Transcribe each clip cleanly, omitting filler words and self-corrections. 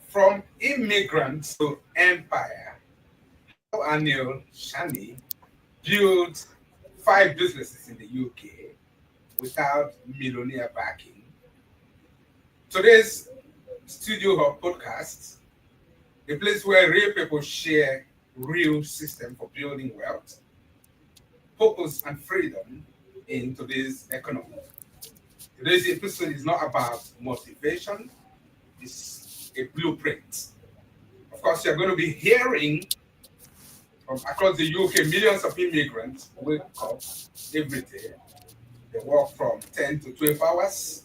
From immigrant to empire, how Anil Shani built 5 businesses in the UK without millionaire backing. Today's Studio Hub Podcast, a place where real people share real system for building wealth, purpose, and freedom in today's economy. Today's episode is not about motivation, it's a blueprint. Of course, you're going to be hearing from across the UK, millions of immigrants wake up every day. They work from 10 to 12 hours,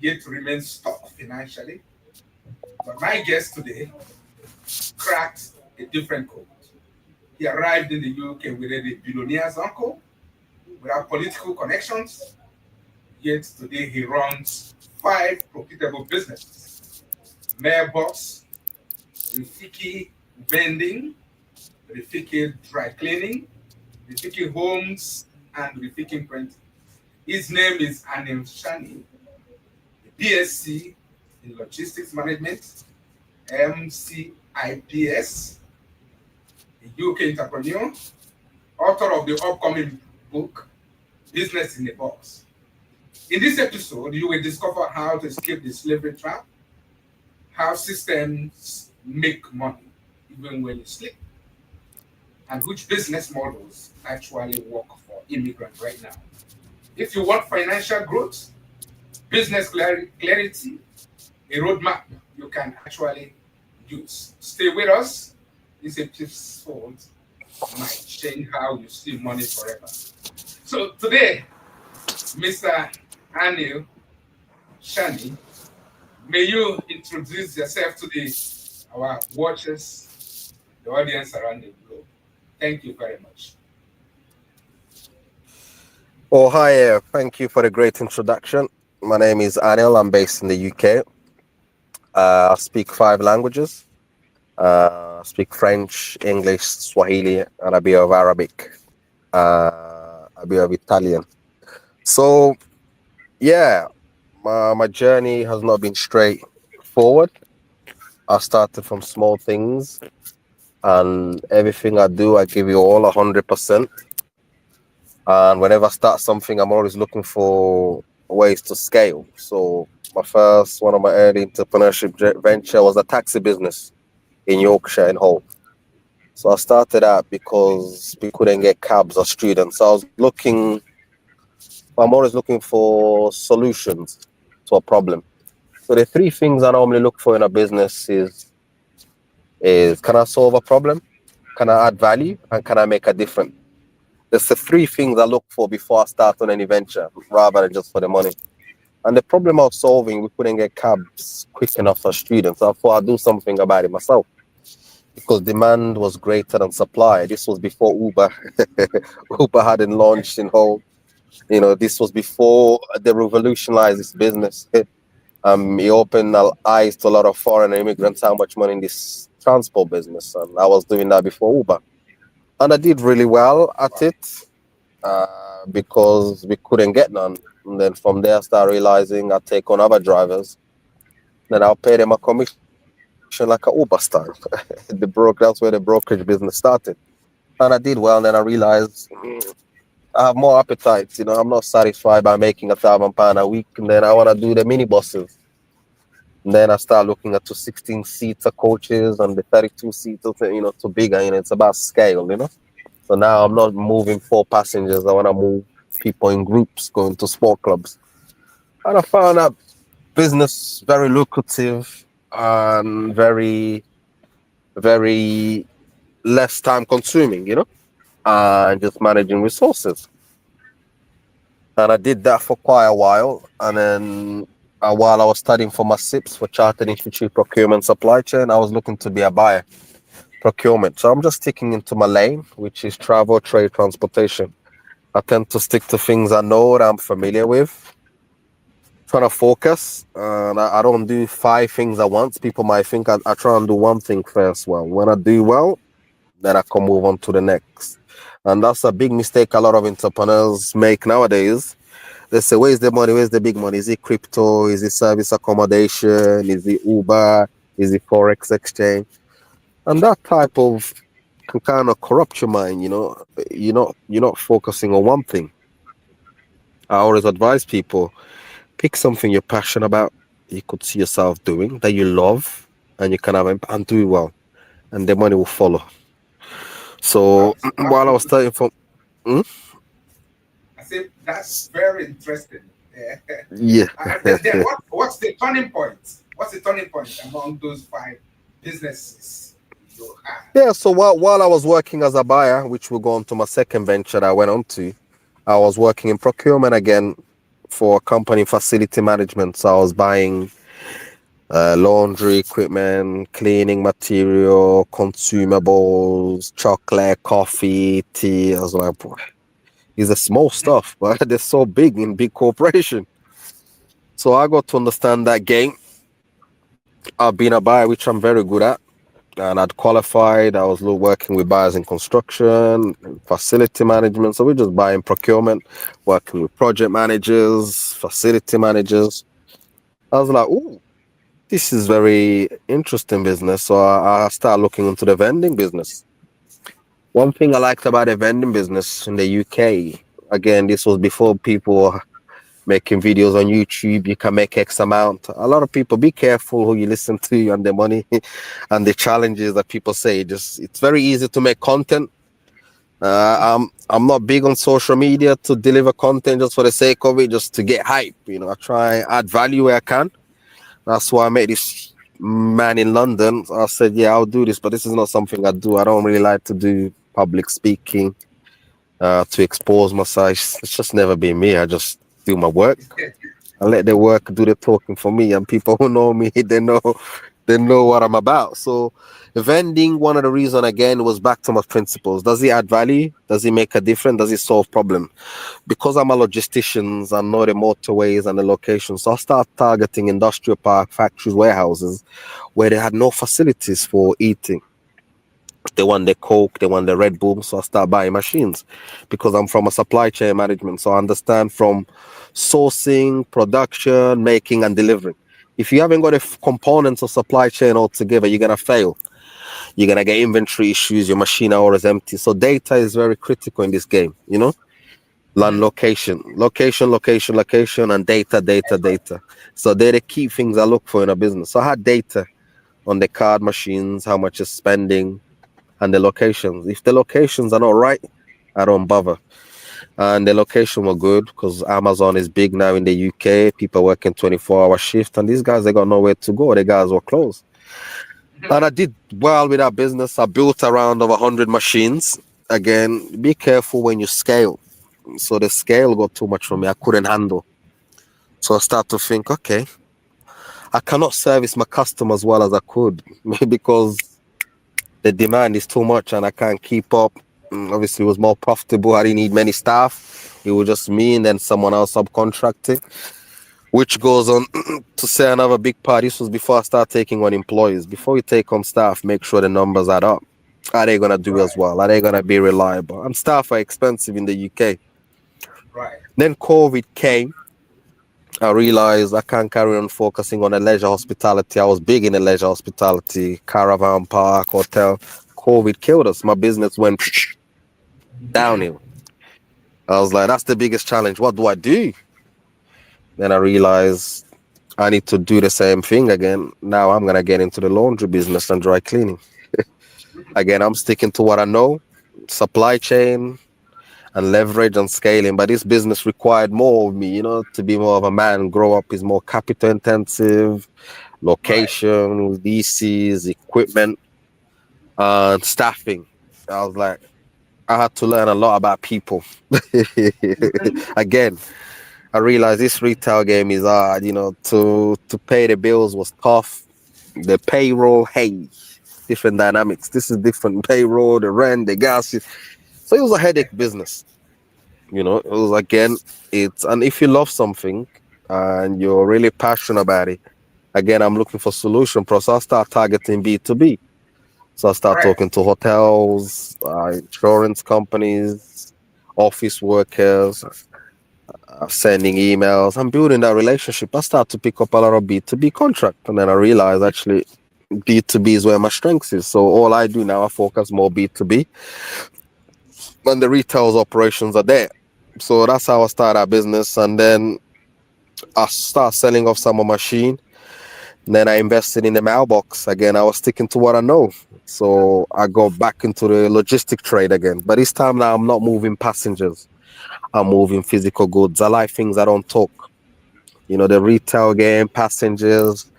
yet remain stuck financially. But my guest today cracked a different code. He arrived in the UK with a billionaire's uncle, without political connections, yet today he runs 5 profitable businesses. Mailbox, Rafiki Vending, Rafiki Dry Cleaning, Rafiki Homes, and Rafiki Printing. His name is Anil Shani, BSc in Logistics Management, MCIPS, a UK entrepreneur, author of the upcoming book, Business in a Box. In this episode, you will discover how to escape the slavery trap, how systems make money even when you sleep, and which business models actually work for immigrants right now. If you want financial growth, business clarity, a roadmap you can actually use. Stay with us. This episode might change how you see money forever. So today, Mr. Anil Shani, may you introduce yourself to our watchers, the audience around the globe. Thank you very much. Oh, hi. Thank you for the great introduction. My name is Anil. I'm based in the UK. I speak 5 languages. I speak French, English, Swahili, and a bit of Arabic, a bit of Italian. So, yeah, my journey has not been straightforward. I started from small things, and everything I do, I give you all 100%. And whenever I start something, I'm always looking for ways to scale. So one of my early entrepreneurship venture was a taxi business in Yorkshire in Hull. So I started out because we couldn't get cabs or students. So I'm always looking for solutions to a problem. So the 3 things I normally look for in a business is can I solve a problem? Can I add value? And can I make a difference? There's the 3 things I look for before I start on any venture, rather than just for the money. And the problem I was solving, we couldn't get cabs quick enough for students. So I thought I'd do something about it myself, because demand was greater than supply. This was before Uber. Uber hadn't launched in Hull. This was before they revolutionized this business. It opened our eyes to a lot of foreign immigrants, how much money in this transport business. And I was doing that before Uber. And I did really well at it because we couldn't get none. And then from there, I started realizing I'd take on other drivers. Then I'll pay them a commission like a Uber style. That's where the brokerage business started. And I did well. And then I realized I have more appetite. I'm not satisfied by making £1,000 a week. And then I want to do the mini buses. And then I start looking at 16-seater coaches and the 32-seater, to bigger. It's about scale, So now I'm not moving 4 passengers. I want to move people in groups going to sport clubs. And I found that business very lucrative and very, very less time consuming, and just managing resources. And I did that for quite a while. And then while I was studying for my MCIPS for Chartered Institute Procurement Supply Chain, I was looking to be a buyer, procurement. So I'm just sticking into my lane, which is travel, trade, transportation. I tend to stick to things I know that I'm familiar with, trying to focus. And I don't do 5 things at once. People might think I try and do one thing first well. When I do well, then I can move on to the next. And that's a big mistake a lot of entrepreneurs make nowadays. They say, where's the money? Where's the big money? Is it crypto? Is it service accommodation? Is it Uber? Is it Forex exchange? And that type of can kind of corrupt your mind, you know. You're not focusing on one thing. I always advise people, pick something you're passionate about, you could see yourself doing, that you love, and you can have and do it well. And the money will follow. So while I was Absolutely. starting from Hmm? I say that's very interesting. Yeah. Yeah. Then what's the turning point? What's the turning point among those five businesses you had? Yeah, so while I was working as a buyer, which will go on to my second venture that I went on to, I was working in procurement again for a company facility management. So I was buying laundry equipment, cleaning material, consumables, chocolate, coffee, tea. I was like, boy, these are small stuff, but they're so big in big corporation. So I got to understand that game. I've been a buyer, which I'm very good at. And I'd qualified. I was working with buyers in construction, facility management. So we're just buying procurement, working with project managers, facility managers. I was like, oh, this is very interesting business. So I started looking into the vending business. One thing I liked about the vending business in the UK, again, this was before people were making videos on YouTube. You can make X amount. A lot of people, be careful who you listen to and the money and the challenges that people say. Just it's very easy to make content. I'm not big on social media to deliver content just for the sake of it, just to get hype. You know, I try and add value where I can. That's why I met this man in London. I said, yeah, I'll do this, but this is not something I do. I don't really like to do public speaking to expose myself. It's just never been me. I just do my work. I let the work do the talking for me, and people who know me, they know what I'm about. So vending, one of the reason again was back to my principles. Does it add value? Does it make a difference? Does it solve problem? Because I'm a logistician, I know the motorways and the locations. So I start targeting industrial park, factories, warehouses where they had no facilities for eating. They want the Coke, they want the Red Bull. So I start buying machines because I'm from a supply chain management. So I understand from sourcing, production, making, and delivering. If you haven't got the components of supply chain altogether, you're going to fail. You're going to get inventory issues. Your machine are always empty. So data is very critical in this game, you know? Land Mhm. location, and data. So they're the key things I look for in a business. So I had data on the card machines, how much is spending, and the locations. If the locations are not right, I don't bother. And the location were good because Amazon is big now in the UK. People working 24-hour shift, and these guys they got nowhere to go. The guys were closed. And I did well with that business. I built around over 100 machines. Again, be careful when you scale. So the scale got too much for me. I couldn't handle. So I started to think, okay, I cannot service my customers well as I could because the demand is too much and I can't keep up. Obviously, it was more profitable. I didn't need many staff. It was just me and then someone else subcontracting, which goes on to say another big part. This was before I start taking on employees. Before you take on staff, make sure the numbers add up. Are they going to do as Right, well? Are they going to be reliable? And staff are expensive in the UK. right, Then COVID came. I realized I can't carry on focusing on the leisure hospitality. I was big in the leisure hospitality, caravan park, hotel. COVID killed us. My business went downhill. I was like, that's the biggest challenge. What do I do? Then I realized I need to do the same thing again. Now I'm going to get into the laundry business and dry cleaning. Again, I'm sticking to what I know, supply chain and leverage and scaling. But this business required more of me, you know, to be more of a man. Grow up is more capital intensive, right. location, DCs, equipment, and staffing. I was like, I had to learn a lot about people. Again, I realized this retail game is hard, you know, to pay the bills was tough. The payroll, hey, different dynamics. This is different payroll, the rent, the gas. So it was a headache business. You know, it was again, it's and if you love something and you're really passionate about it, again, I'm looking for solution process. I start targeting B2B. So I start Right. talking to hotels, insurance companies, office workers, sending emails. I'm building that relationship. I start to pick up a lot of B2B contract, and then I realize actually B2B is where my strength is. So all I do now, I focus more B2B, and the retail's operations are there. So that's how I start our business, and then I start selling off some of my machine. And then I invested in the mailbox again. I was sticking to what I know. So I go back into the logistic trade again. But this time now I'm not moving passengers. I'm moving physical goods. I like things I don't talk. You know, the retail game, passengers,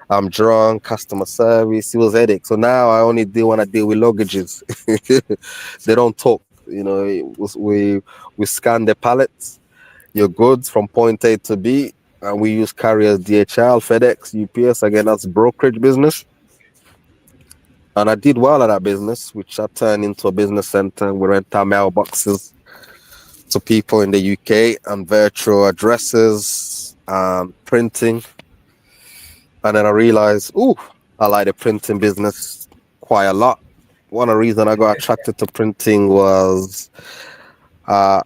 I'm drunk, customer service, it was headache. So now I only do want to deal with luggages. They don't talk. You know, we scan the pallets, your goods from point A to B, and we use carriers DHL, FedEx, UPS. Again, that's brokerage business. And I did well at that business, which I turned into a business center. We rent our mailboxes to people in the UK and virtual addresses and printing. And then I realized, ooh, I like the printing business quite a lot. One of the reasons I got attracted to printing was uh,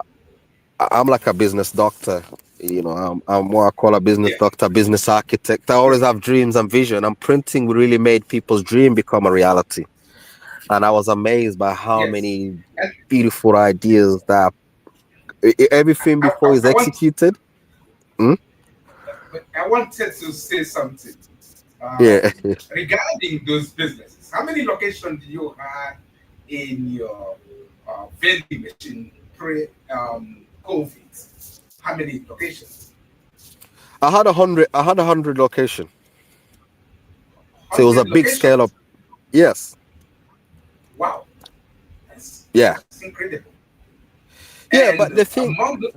I'm like a business doctor. You know, I'm what I call a business Yeah. doctor, business architect. I always have dreams and vision, and printing really made people's dream become a reality. And I was amazed by how Yes. many And beautiful ideas that everything before is I want executed. Hmm? I wanted to say something Yeah. regarding those businesses. How many locations do you have in your vending machine pre COVID? How many locations? I had 100 location. So it was a 100 big scale up. locations. Yes. Wow, Yeah. that's incredible. Yeah, And but the thing, among the,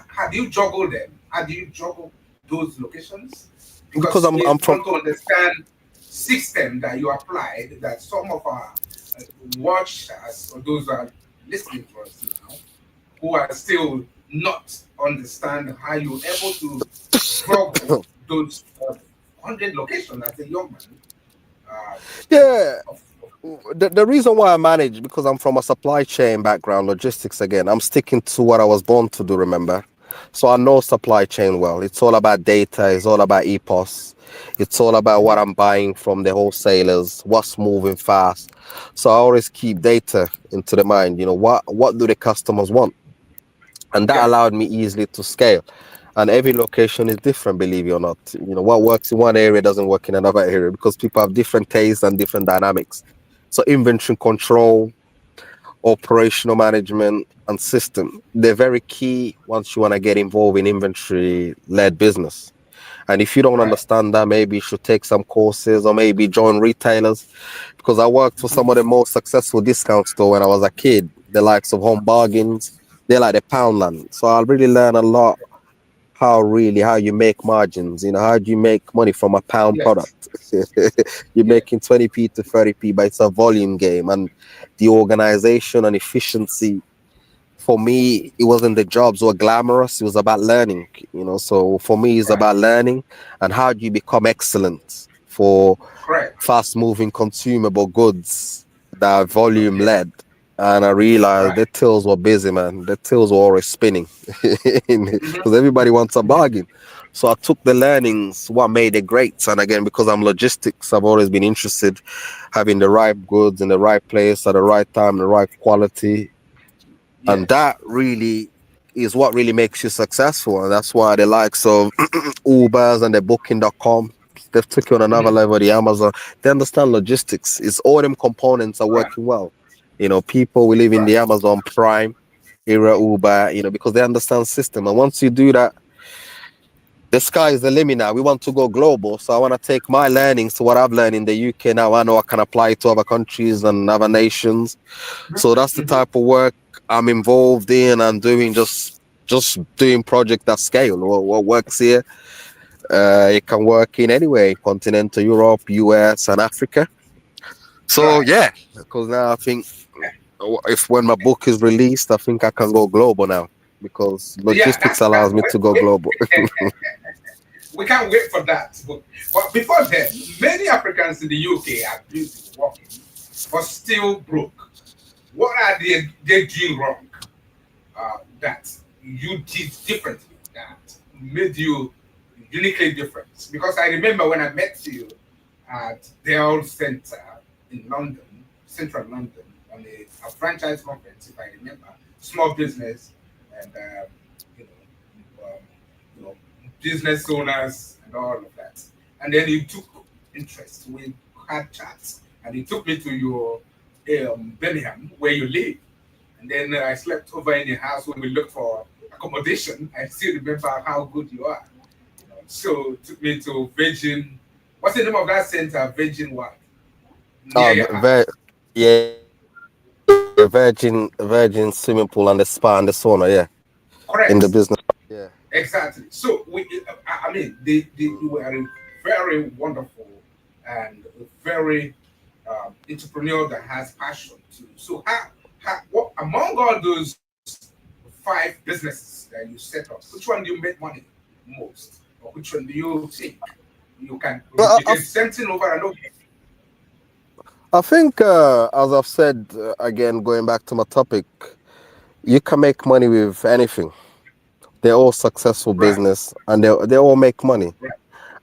how do you juggle them? How do you juggle those locations? because Because I'm we from. want to understand system that you applied that some of our watchers or those who are listening to us now who are still not understand how you're able to juggle those 100 locations as a young man. Uh, Yeah. of The reason why I manage, because I'm from a supply chain background, logistics again. I'm sticking to what I was born to do, remember? So I know supply chain well. It's all about data, it's all about EPOS, it's all about what I'm buying from the wholesalers, what's moving fast. So I always keep data into the mind, you know, what do the customers want? And that yeah, allowed me easily to scale. And every location is different, believe it or not. You know, what works in one area doesn't work in another area because people have different tastes and different dynamics. So inventory control, operational management, and system, they're very key once you want to get involved in inventory led business. And if you don't right. understand that, maybe you should take some courses or maybe join retailers. Because I worked for some of the most successful discount store when I was a kid, the likes of Home Bargains, they're like the Poundland. So I really learned a lot how you make margins. You know, how do you make money from a pound Yes, product? You're yeah, making 20p to 30p, but it's a volume game. And the organization and efficiency, for me, it wasn't the jobs were glamorous. It was about learning, you know. So for me, it's right, about learning and how do you become excellent for correct. fast moving consumable goods that are volume Okay, led. And I realized right. the tills were busy, man. The tills were always spinning Hmm. because everybody wants a bargain. So I took the learnings, what made it great. And again, because I'm logistics, I've always been interested having the right goods in the right place at the right time, the right quality. And Yes, that really is what really makes you successful. And that's why the likes of Ubers and the booking.com, they've took you on another hmm, level, the Amazon, they understand logistics. It's all them components are right, working well. You know, people will live in right. the Amazon Prime era, Uber, you know, because they understand system. And once you do that, the sky is the limit now. We want to go global. So I want to take my learnings to what I've learned in the UK now. I know I can apply it to other countries and other nations. So that's the Hmm. type of work I'm involved in and doing, just doing project at scale. What works here, it can work in anywhere, continental Europe, US, and Africa. So Right. yeah, because now I think if when my book is released, I think I can go global now because Yeah, logistics allows me to go global. we can't wait for that. But before then, many Africans in the UK are busy working. but still broke. What are they doing wrong that you did differently that made you uniquely different? Because I remember when I met you at the old center in London, central London, on a franchise conference, if I remember, small business and you know, you know, business owners and all of that. And then you took interest. We had chats, and he took me to your Birmingham, where you live. And then I slept over in your house when we looked for accommodation. I still remember how good you are. So took me to Virgin. What's the name of that center? Virgin what? Near your Ver- house. yeah, Virgin swimming pool and the spa and the sauna. Yeah, in the Correct. business. Yeah. Exactly. So I mean, you were a very wonderful and a very entrepreneur that has passion too. So what among all those five businesses that you set up, which one do you make money most, or which one do you think you can Well, replicate the same thing over and over? I think, as I've said again, going back to my topic, you can make money with anything. They're all successful Right. business, and they all make money. Right.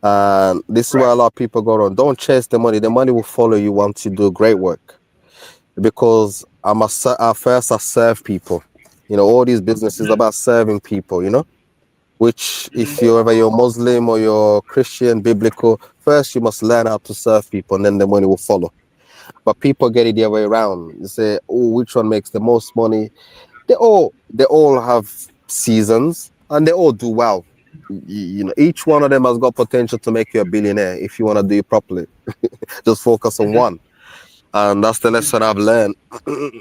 And this is where Right. a lot of people go wrong. Don't chase the money. The money will follow you once you do great work. Because at first I serve people. All these businesses Mm-hmm. about serving people. Which if Mm-hmm. you're Muslim or you're Christian, biblical, first you must learn how to serve people, and then the money will follow. But people get it the other way around. You say, oh, which one makes the most money? They all have seasons, and they all do well. Each one of them has got potential to make you a billionaire if you want to do it properly. Just focus on Mm-hmm. one. And that's the Mm-hmm. lesson I've learned.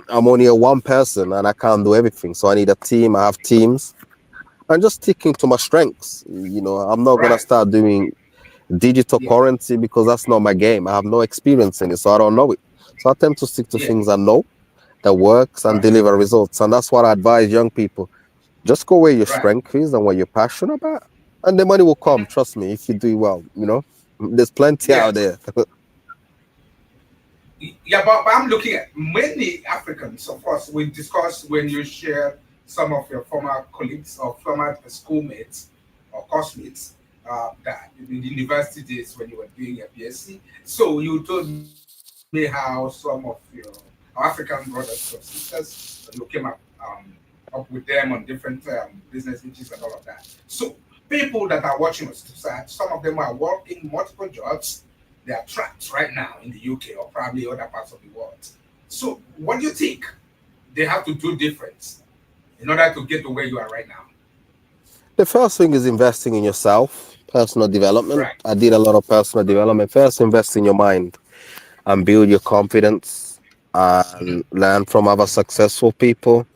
I'm only a one person and I can't do everything. So I need a team. I have teams. And just sticking to my strengths. I'm not gonna Right. start doing digital Yeah. currency because that's not my game. I have no experience in it, so I don't know it. So I tend to stick to Yeah. things I know that works and Right. deliver results. And that's what I advise young people. Just go where your Right. strength is and what you're passionate about. And the money will come, Mm-hmm. trust me, if you do well. There's plenty Yeah. out there. Yeah, but I'm looking at many Africans. Of course, we discussed when you share some of your former colleagues or former schoolmates or classmates that in the university days when you were doing your PSC. So you told me how some of your African brothers or sisters you came up with them on different business niches and all of that. So people that are watching us, some of them are working multiple jobs. They are trapped right now in the UK or probably other parts of the world. So, what do you think they have to do different in order to get to where you are right now? The first thing is investing in yourself, personal development. Right. I did a lot of personal development. First, invest in your mind and build your confidence and Mm-hmm. learn from other successful people.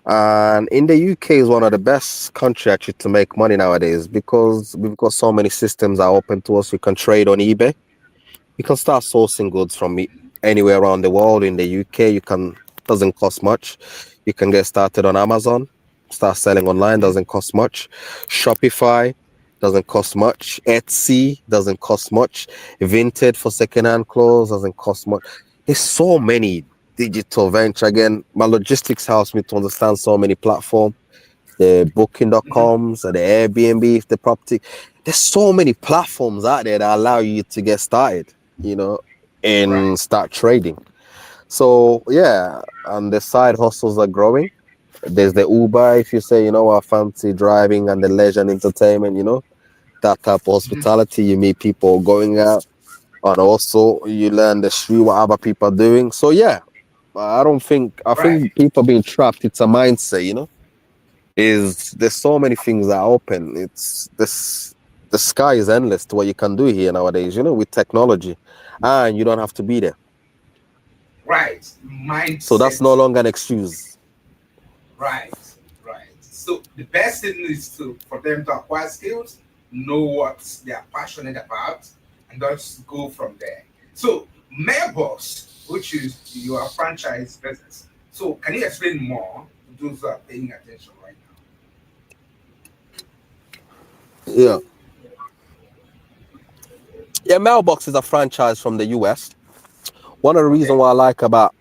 And in the UK is one of the best country actually to make money nowadays because we've got so many systems are open to us. We can trade on eBay. You can start sourcing goods from anywhere around the world. In the UK, you can doesn't cost much. You can get started on Amazon, start selling online, Mm-hmm. doesn't cost much. Shopify doesn't cost much. Etsy doesn't cost much. Vinted for secondhand clothes doesn't cost much. There's so many digital venture. Again, my logistics helps me to understand so many platforms, the Mm-hmm. booking.coms, the Airbnb, the property. There's so many platforms out there that allow you to get started, you know, Right. and start trading. So yeah, and the side hustles are growing. There's the Uber, if you say, I fancy driving and the leisure and entertainment, that type of Mm-hmm. hospitality. You meet people going out, and also you learn the street what other people are doing. So yeah, I Right. think people being trapped, it's a mindset. Is there's so many things that are open. It's this The sky is endless to what you can do here nowadays, with technology. And you don't have to be there. Right. So that's no Mindset. longer an excuse. Right. Right. So the best thing is to for them to acquire skills, know what they are passionate about, and just go from there. So Mailbox, which is your franchise business. So can you explain more to those who are paying attention right now? Yeah. Yeah, Mailbox is a franchise from the US. One of the Okay. reasons why I like about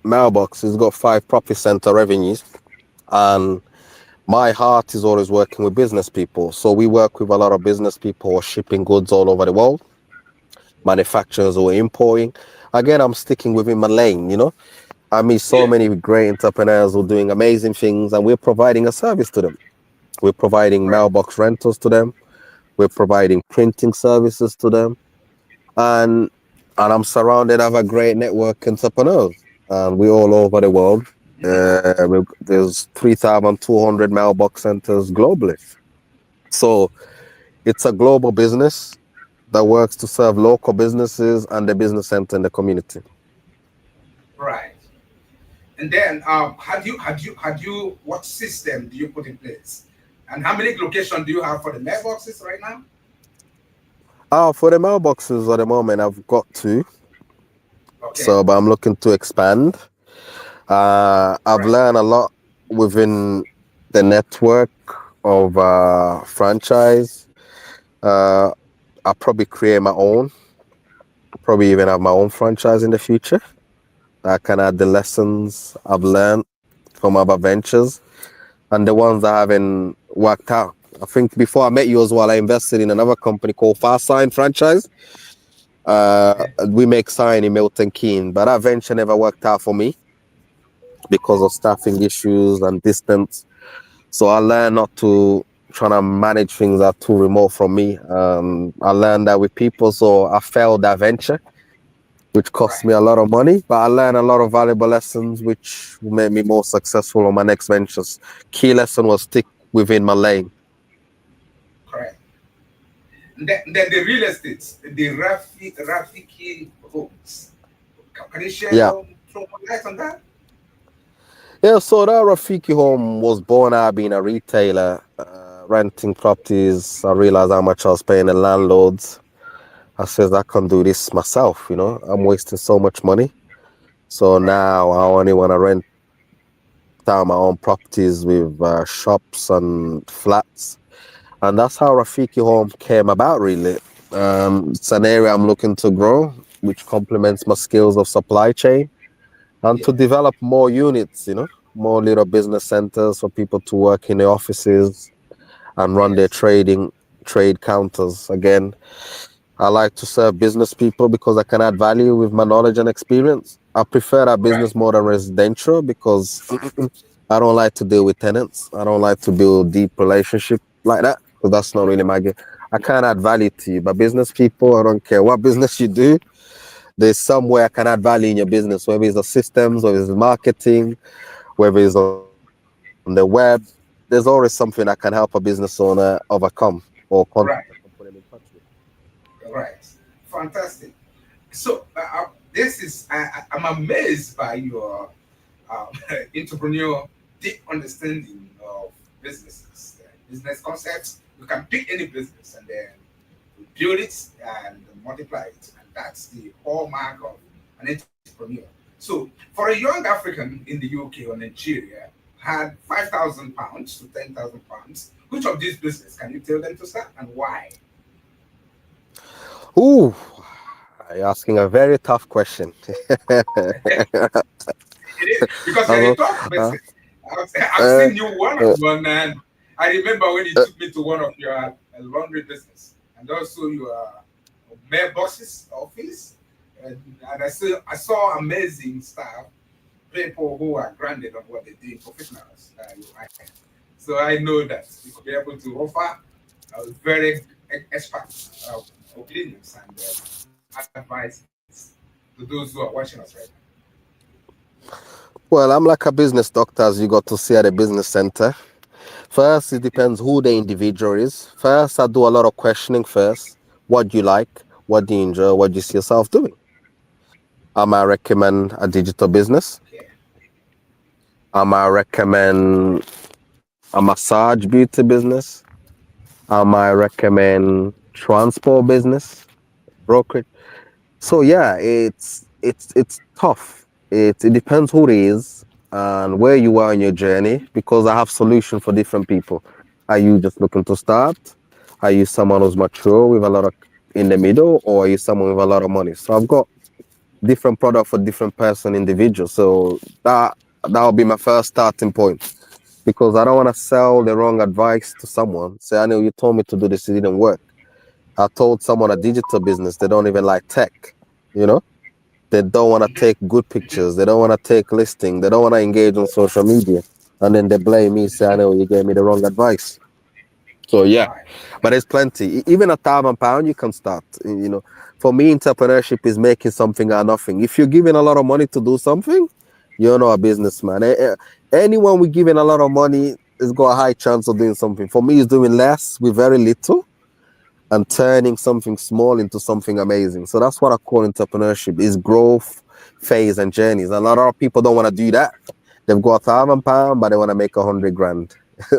Mailbox is got 5 profit center revenues, and my heart is always working with business people. So we work with a lot of business people who are shipping goods all over the world, manufacturers who are importing. Again, I'm sticking within my lane, you know. I meet so Yeah. many great entrepreneurs who are doing amazing things, and we're providing a service to them. We're providing Right. mailbox rentals to them. We're providing printing services to them, and I'm surrounded of a great network entrepreneurs, and we're all over the world. There's 3,200 mailbox centers globally, so it's a global business that works to serve local businesses and the business center in the community. Right. And then, what system do you put in place? And how many locations do you have for the mailboxes right now? For the mailboxes at the moment, I've got two, Okay. so but I'm looking to expand. I've Right. learned a lot within the network of franchise. Uh, I'll probably create my own, probably even have my own franchise in the future. I can add the lessons I've learned from other ventures and the ones that haven't worked out. I think before I met you as well, I invested in another company called Fast Sign Franchise. Yeah. We make sign in Milton Keynes, but that venture never worked out for me because of staffing issues and distance. So I learned not to try to manage things that are too remote from me. I learned that with people, so I failed that venture, which cost Right. me a lot of money. But I learned a lot of valuable lessons, which made me more successful on my next ventures. Key lesson was stick within my lane. Correct. Then the real estate, the Rafiki homes. Can you share Yeah. throw more light on that? Yeah, so that Rafiki home was born out of being a retailer, renting properties. I realized how much I was paying the landlords. I says I can do this myself, you know. I'm wasting so much money. So Right. now I only want to rent out my own properties with shops and flats. And that's how Rafiki Home came about, really. It's an area I'm looking to grow, which complements my skills of supply chain and to Yeah. develop more units, you know, more little business centers for people to work in the offices and run their Yes. trade counters. Again, I like to serve business people because I can add value with my knowledge and experience. I prefer that Right. business more than residential because I don't like to deal with tenants. I don't like to build deep relationship like that because that's not really my game. I can't add value to you, but business people, I don't care what business you do. There's somewhere I can add value in your business, whether it's the systems, whether it's marketing, whether it's on the web. There's always something I can help a business owner overcome or contact I can put Right. them in touch with. Right. Fantastic. So this is I'm amazed by your um, entrepreneur deep understanding of businesses, business concepts. You can pick any business and then build it and multiply it, and that's the hallmark of an entrepreneur. So, for a young African in the UK or Nigeria had £5,000 to £10,000, which of these business can you tell them to start and why? Ooh, you're asking a very tough question. It is because you're uh, a tough uh, person. I've uh, seen you one uh, on one, and I remember when you took me to one of your laundry business, and also your mailboxes office, and I saw amazing staff, people who are grounded on what they do, professionals. You hire. So I know that you could be able to offer very expert opinions and advice to those who are watching us right well, I'm like a business doctor, as you got to see at a business center. First, it depends who the individual is. First, I do a lot of questioning first. What do you like? What do you enjoy? What do you see yourself doing? I might recommend a digital business. now. Okay. I might recommend a massage beauty business. I might recommend transport business, brokerage. So yeah, it's tough. It depends who it is and where you are in your journey because I have solution for different people. Are you just looking to start? Are you someone who's mature with a lot of in the middle, or are you someone with a lot of money? So I've got different product for different person, individual. So that will be my first starting point, because I don't want to sell the wrong advice to someone. Say, I know you told me to do this, it didn't work. I told someone a digital business, they don't even like tech, you know? They don't want to take good pictures. They don't want to take listing. They don't want to engage on social media. And then they blame me, say, I know you gave me the wrong advice. So yeah, Right. but there's plenty. Even £1,000 you can start. You know, for me, entrepreneurship is making something out of nothing. If you're giving a lot of money to do something, you're not a businessman. Anyone we giving a lot of money has got a high chance of doing something. For me, it's doing less with very little and turning something small into something amazing. So that's what I call entrepreneurship: is growth phase and journeys. And a lot of people don't want to do that. They've got £1,000, but they want to make 100 grand.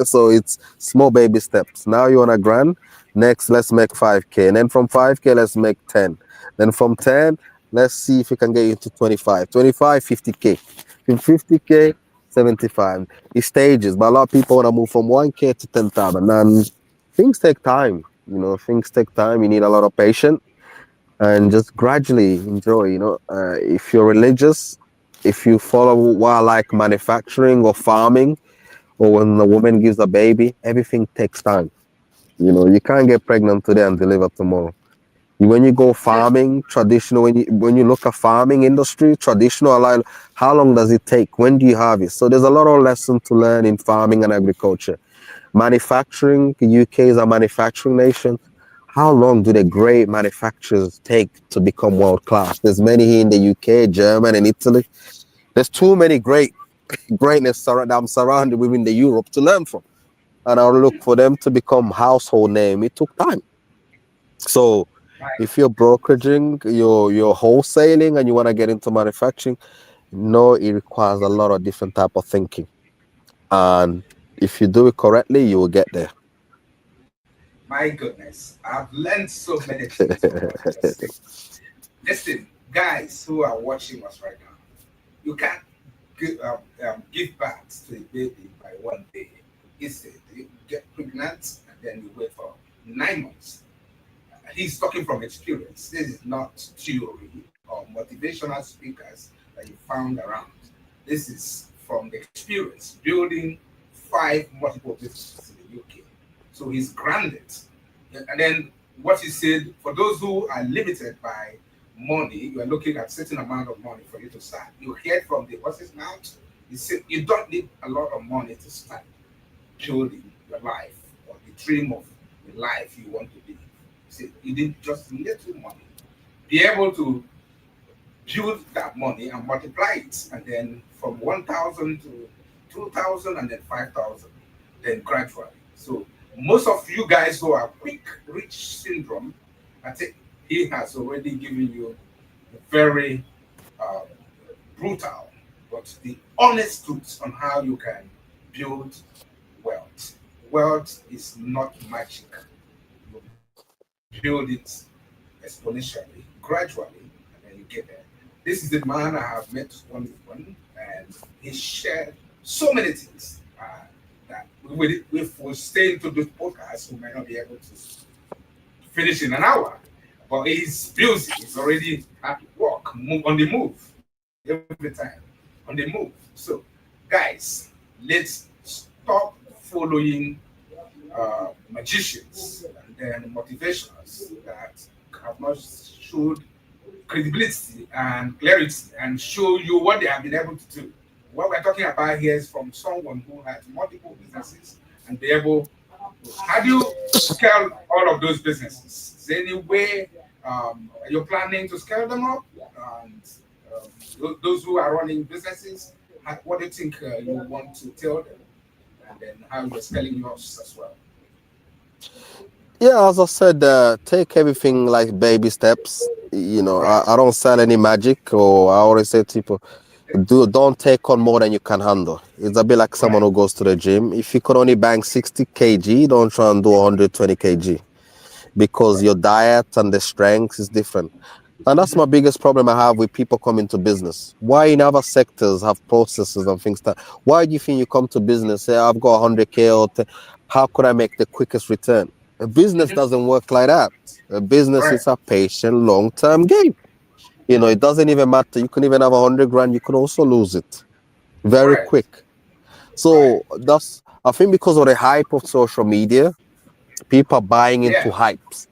So it's small baby steps. Now you want a grand. Next, let's make 5K. And then from 5K, let's make 10. Then from 10, let's see if we can get you to 25. 25, 50K. From 50K, 75. It's stages, but a lot of people want to move from 1K to 10,000. And things take time. You know, things take time. You need a lot of patience and just gradually enjoy. You know, if you're religious, if you follow like manufacturing or farming, or when a woman gives a baby, everything takes time. You know, you can't get pregnant today and deliver tomorrow. When you go farming, traditional, when you look at farming industry, traditional, like, how long does it take? When do you harvest? So there's a lot of lessons to learn in farming and agriculture. Manufacturing, the UK is a manufacturing nation. How long do the great manufacturers take to become world class? There's many here in the UK, Germany, and Italy. There's too many greatness that I'm surrounded within the Europe to learn from. And I'll look for them to become household name. It took time. So Right. if you're brokeraging, you're wholesaling and you want to get into manufacturing, no, it requires a lot of different type of thinking. And if you do it correctly, you will get there. My goodness, I've learned so many things from what you just said. Listen, guys who are watching us right now, you can't give birth to a baby by one day. Instead, you get pregnant and then you wait for 9 months. He's talking from experience. This is not theory or motivational speakers that you found around. This is from the experience building 5 multiple businesses in the UK. So he's grounded. And then what he said, for those who are limited by money, you are looking at certain amount of money for you to start. You heard from the horse's mouth. He said you don't need a lot of money to start building your life or the dream of the life you want to live. He said you need just little money. Be able to build that money and multiply it, and then from 1,000 to 2,000 and then 5,000, then gradually. So most of you guys who are quick rich syndrome, I think he has already given you a very uh, brutal but the honest truth on how you can build wealth. Wealth is not magic. You build it exponentially, gradually, and then you get there. This is the man I have met one, and he shared so many things that if we stay into this podcast, we might not be able to finish in an hour. But he's busy. He's already at work, on the move every time, on the move. So, guys, let's stop following magicians and then motivationals that have not showed credibility and clarity and show you what they have been able to do. What we're talking about here is from someone who has multiple businesses and be able. How do you scale all of those businesses? Is there any way you're planning to scale them up? And those who are running businesses, what do you think you want to tell them? And then how you're scaling yours as well? Yeah, as I said, take everything like baby steps. You know, Right. I don't sell any magic, or I always say to people, don't take on more than you can handle. It's a bit like someone Right. who goes to the gym. If you could only bang 60 kg, don't try and do 120 kg, because Right. your diet and the strength is different. And that's my biggest problem I have with people coming to business. Why in other sectors have processes and things that, why do you think you come to business, say, I've got 100K, or how could I make the quickest return? A business Mhm. doesn't work like that. A business Right. is a patient, long-term game. It doesn't even matter. You can even have 100 grand. You can also lose it very Correct. quick. Right. So that's, I think, because of the hype of social media, people are buying into Yeah. hypes.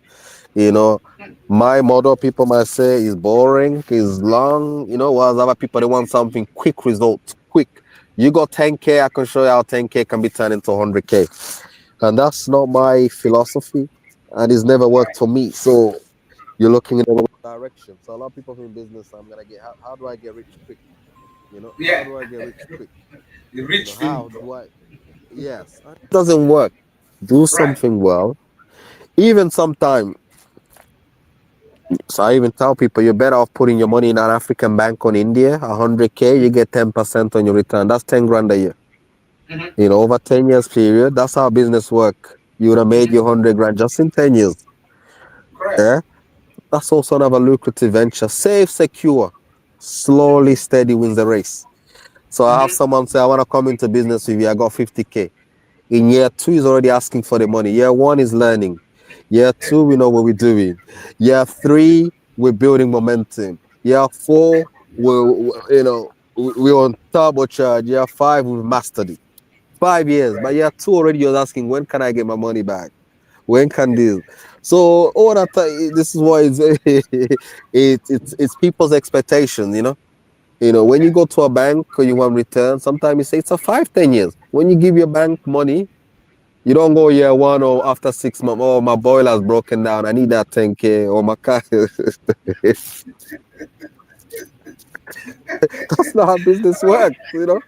You know, my model, people might say, is boring, is long. While other people, they want something quick results, quick. You got 10K, I can show you how 10K can be turned into 100K. And that's not my philosophy. And it's never worked Right. for me. So you're looking in the wrong direction. So a lot of people in business, I'm going to get, how do I get rich quick? How Yeah. do I get rich quick? The rich How syndrome. do I? Yes. And it doesn't work. Do Right. something well. Even sometimes, so I even tell people you're better off putting your money in an African bank on India, 100K, you get 10% on your return. That's 10 grand a year. Hmm. Over 10 years period, that's how business work. You would have made your 100 grand just in 10 years. Correct. Yeah. That's also another lucrative venture. Safe, secure, slowly, steady wins the race. So I have Hmm. someone say, I want to come into business with you. I got 50K. In year two, he's already asking for the money. Year one is learning. Year two, we know what we're doing. Year three, we're building momentum. Year four, we're on turbocharge. Year five, we've mastered it. 5 years. But Right. year two already, you're asking, when can I get my money back? When can this? So all that this is why it's people's expectations. When you Yeah. go to a bank or you want return, sometimes you say it's a 5, 10 years. When you give your bank money, you don't go year one or after 6 months. Oh, my boiler's broken down. I need that 10K or my car. That's not how business works. No.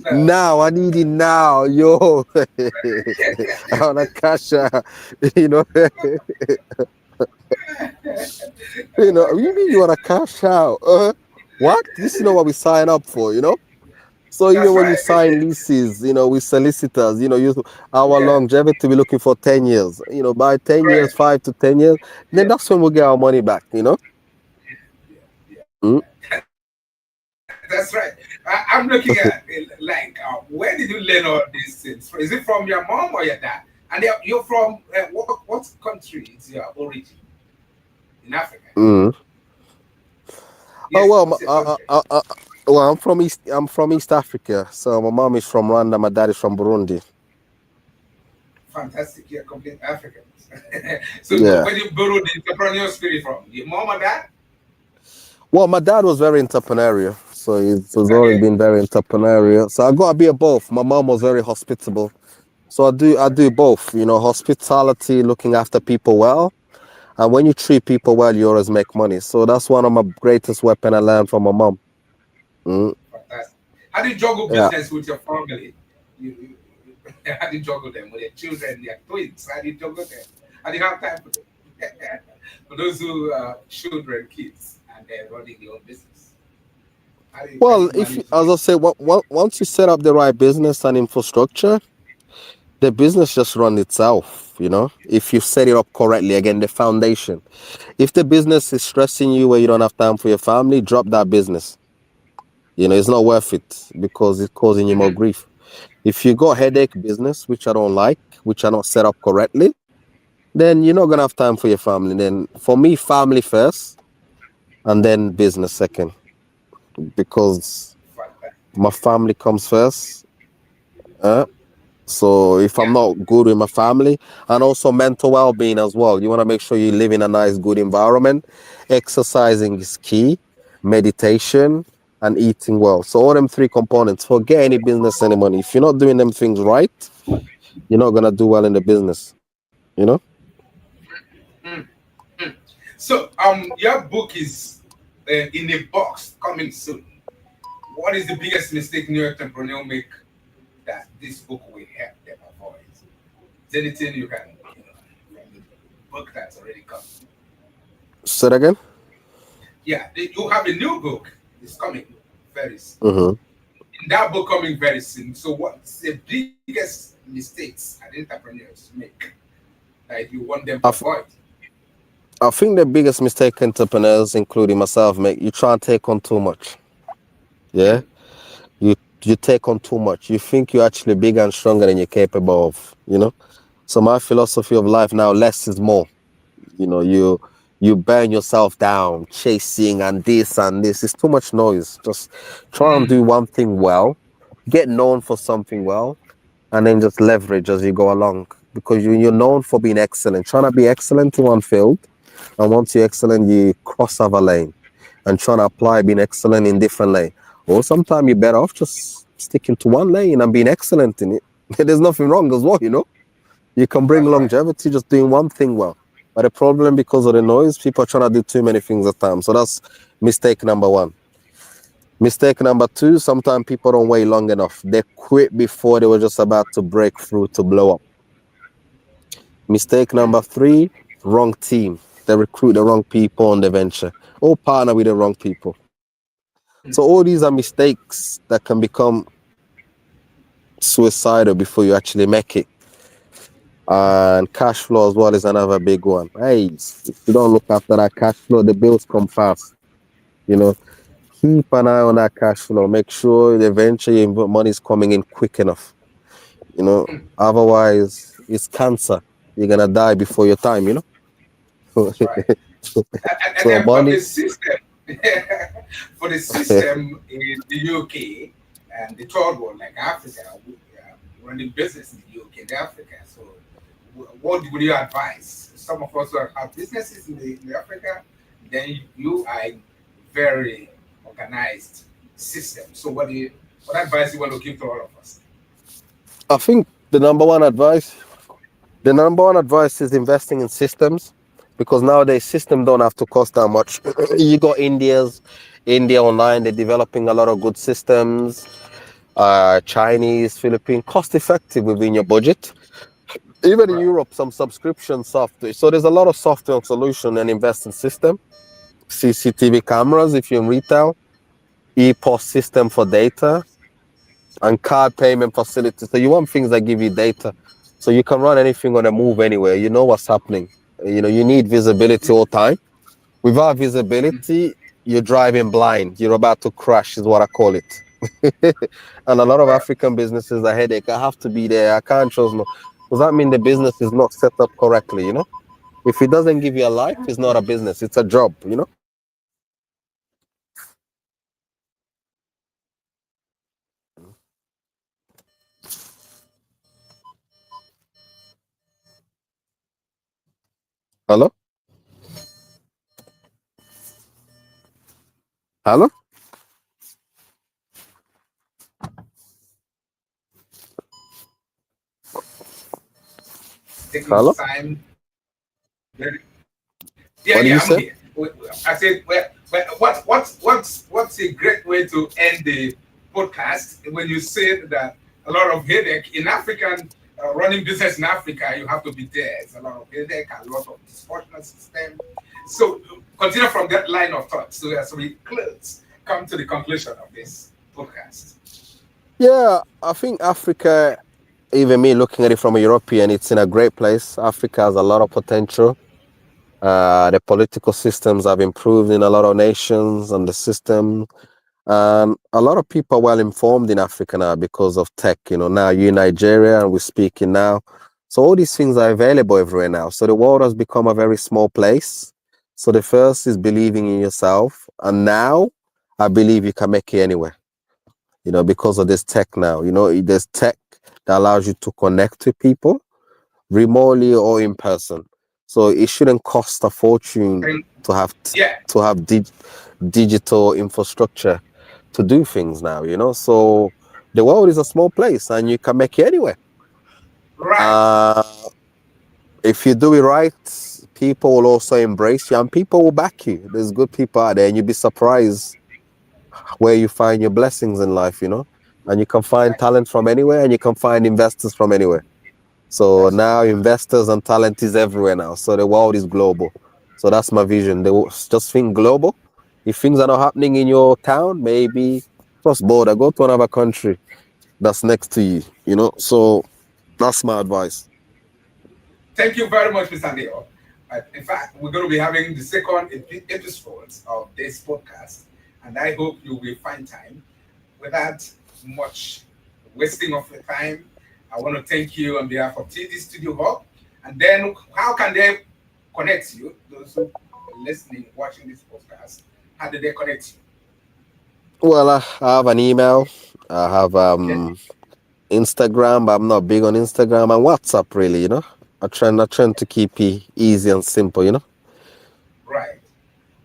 Now I need it now, yo. I wanna cash out. You know, you mean you wanna cash out? What? This is not what we sign up for. So even That's when you right. sign leases, with solicitors, our Yeah. longevity be looking for 10 years. By 10 years, Correct. 5 to 10 years, then Yeah. that's when we get our money back. Yeah. Mm. That's right. I'm looking at like, where did you learn all these things? Is it from your mom or your dad? And you're from what country is your origin in Africa? Mm. Oh Yes. well, What's your country? I'm from East Africa. So my mom is from Rwanda, my dad is from Burundi. Fantastic. You're complete Africans. So Yeah. where do you borrow the entrepreneurial spirit from? Your mom or dad? Well, my dad was very entrepreneurial, so he's always Okay. been very entrepreneurial. So I got a bit of both. My mom was very hospitable, so I do both. Hospitality, looking after people well, and when you treat people well, you always make money. So that's one of my greatest weapon I learned from my mom. Mm, Fantastic. How do you juggle yeah. business with your family? How do you juggle them with your children, your twins? How do you juggle them? How do you have time for them? For those who are children, kids, and they're running their own business. How do Well, you if manage as I say, once you set up the right business and infrastructure, the business just runs itself. If you set it up correctly, again, the foundation. If the business is stressing you where you don't have time for your family, drop that business. It's not worth it because it's causing you more Mhm. grief. If you got headache business, which I don't like, which are not set up correctly, then you're not gonna have time for your family. Then for me, family first and then business second. Because Fantastic. my family comes first. Uh, so if I'm Yeah. not good with my family, and also mental well-being as well, you want to make sure you live in a nice, good environment. Exercising is key, meditation, and eating well. So all them three components. Forget any business, any money. If you're not doing them things right, you're not gonna do well in the business. You know? Mm, mm. So, your book is in a box coming soon. What is the biggest mistake new entrepreneur make that this book will help them avoid? Is there anything you can, from the book that's already come? Say that again. Yeah, you have a new book. It's coming very soon. Mm-hmm. In that book coming very soon. So, what's the biggest mistakes that entrepreneurs make that you want them to I, f- avoid? I think the biggest mistake entrepreneurs, including myself, make you try and take on too much. Yeah, Mm, you take on too much. You think you're actually bigger and stronger than you're capable of. So my philosophy of life now, less is more. You you burn yourself down chasing and this and this. It's too much noise. Just try and do Mm, one thing well, get known for something well, and then just leverage as you go along. Because you're known for being excellent. Trying to be excellent in one field, and once you're excellent, you cross over lane and trying to apply being excellent in different lane. Or sometimes you're better off just sticking to one lane and being excellent in it. There's nothing wrong as well, you know. You can bring that's right. longevity just doing one thing well. But the problem, because of the noise, people are trying to do too many things at a time. So that's mistake number one. Mistake number two, sometimes people don't wait long enough. They quit before they were just about to break through to blow up. Mistake number three, wrong team. They recruit the wrong people on the venture or partner with the wrong people. So all these are mistakes that can become suicidal before you actually make it. And cash flow as well is another big one. Hey, if you don't look after that cash flow, the bills come fast. You know, keep an eye on that cash flow. Make sure the venture money is coming in quick enough. You know, otherwise it's cancer. You're gonna die before your time. You know. That's right. And So then for money. the system, for the system in the UK and the third world, like Africa, we are running business in the UK and Africa. So, what would you advise? Some of us who have businesses in the Africa, then you are a very organized system. So, what advice you want to give to all of us? I think the number one advice is investing in systems, because nowadays system don't have to cost that much. You got India online, they're developing a lot of good systems. Chinese, Philippine, cost effective within your budget. Even in Right. Europe, some subscription software. So there's a lot of software solution and invest in system. CCTV cameras if you're in retail, EPOS system for data, and card payment facilities. So you want things that give you data, so you can run anything on the move anywhere. You know what's happening. You know you need visibility all time. Without visibility, you're driving blind. You're about to crash, is what I call it. And a lot of Right. African businesses a headache. I have to be there. I can't trust no. Does that mean the business is not set up correctly? You know, if it doesn't give you a life, it's not a business. It's a job. You know. Hello, hello, Taking hello. his time. Yeah, What do you yeah, I'm say? here. I said, what's a great way to end the podcast when you said that a lot of headache in African running business in Africa, you have to be there. It's a lot of headache, a lot of dysfunctional system. So continue from that line of thought. So as we close, come to the conclusion of this podcast. Yeah, I think Africa, even me looking at it from a European, it's in a great place. Africa has a lot of potential. The political systems have improved in a lot of nations, and the system, and a lot of people are well informed in Africa now because of tech. You know, now you're in Nigeria and we're speaking now. So all these things are available everywhere now. So the world has become a very small place. So the first is believing in yourself. And now I believe you can make it anywhere, you know, because of this tech now. You know, there's tech that allows you to connect with people remotely or in person. So it shouldn't cost a fortune And to have yeah, digital infrastructure to do things now, you know. So the world is a small place and you can make it anywhere. right. Uh, if you do it right, people will also embrace you and people will back you. There's good people out there, and you'll be surprised where you find your blessings in life, you know. And you can find Exactly. talent from anywhere, and you can find investors from anywhere. So That's now right. investors and talent is everywhere now. So the world is global. So that's my vision. Just think global. If things are not happening in your town, maybe cross border, go to another country that's next to you, you know. So that's my advice. Thank you very much, Mr. Leo. In fact, we're going to be having the second episode of this podcast, and I hope you will find time without much wasting of your time. I want to thank you on behalf of TD Studio Hub. And then, how can they connect you? Those who listening, watching this podcast, how do they connect Well, I have an email. I have you? Okay, Instagram, but I'm not big on Instagram and WhatsApp really, I trying to keep it easy and simple, right.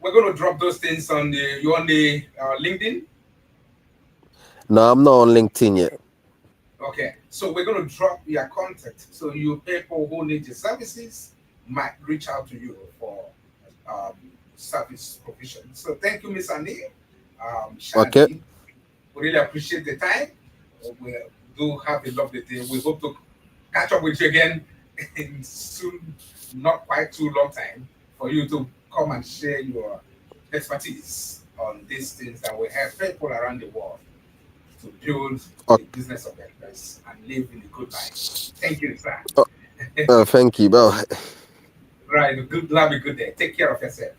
We're going to drop those things on the LinkedIn. No, I'm not on LinkedIn yet. Okay, so we're going to drop your contact. So you people who need your services might reach out to you for um, service provision. So thank you, Miss Annie, Okay. Shani. We really appreciate the time. We do have a lovely day. We hope to catch up with you again in soon, not quite too long time, for you to come and share your expertise on these things that will help people around the world to build a Okay. business of their choice and live in a good life. Thank you, sir. Thank you. Bye. Right, good, have a good day. Take care of yourself.